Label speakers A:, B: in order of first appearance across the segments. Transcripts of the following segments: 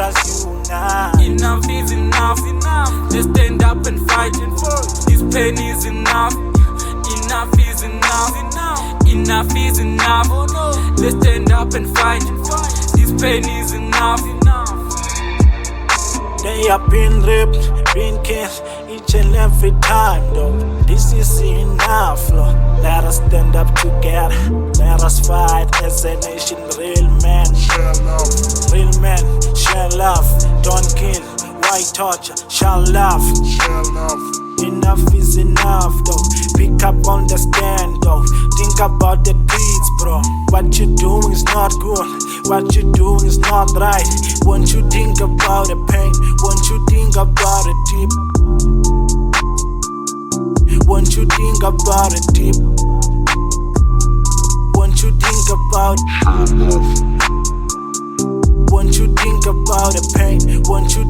A: us unite.
B: Enough is enough. Let's stand up and fight. This pain is enough. Enough is enough. Enough is enough. Let's stand up and fight. This pain is enough.
A: They have been raped, been killed each and every time, though. This is enough, Lord. Let us stand up together. Let us fight as a nation. Real men share love. Real men share love. Don't kill. Why torture? Shall love. Share love. Enough is enough, though. Pick up on the stand, though. Think about the deeds, bro. What you doing is not good. What you doing is not right. Won't you think about the pain? Won't you think about it deep? Won't you think about it deep? Won't you think about it? Won't you think about the pain? Won't you?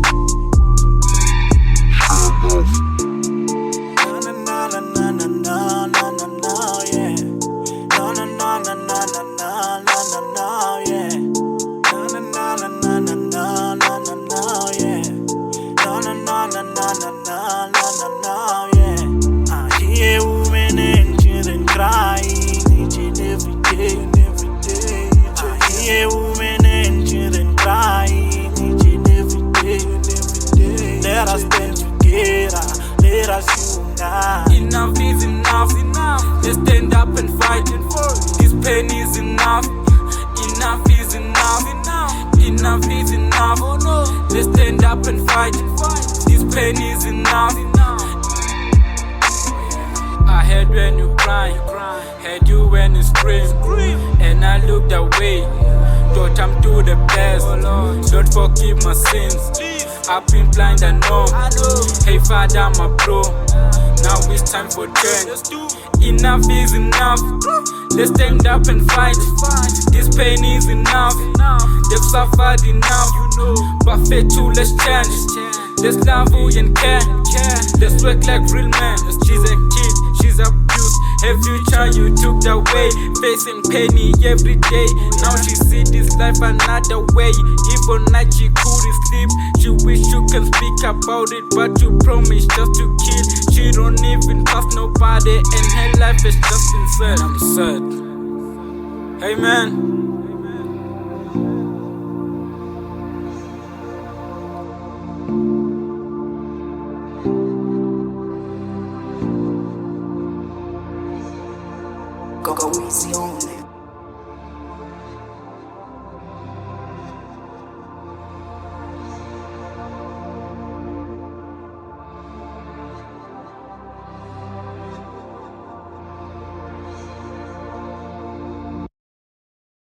A: I hear women and children crying each and every day. I hear women and children crying each and every day. Let us stand together. Let us unite.
B: Enough is enough. Let's stand up and fight. This pain is enough. Enough is enough. Enough is enough. Let's stand up and fight. This pain is enough. I heard when you cry, heard you when you scream, and I looked away. Thought I'm to the best. Don't forgive my sins. I've been blind, I know. Hey Father, my bro. Now it's time for change. Enough is enough. Let's stand up and fight. This pain is enough. They've suffered enough. But faith too, let's change. Let's love and care. Let's work like real men. She's a kid, she's abused. Her future you took away. Facing pain every day. Now she see this life another way. Even night she couldn't sleep. She wish you can speak about it, but you promise just to kill. She don't even trust nobody, and her life has just been sad. I'm sad. Hey man.
C: Go easy on me.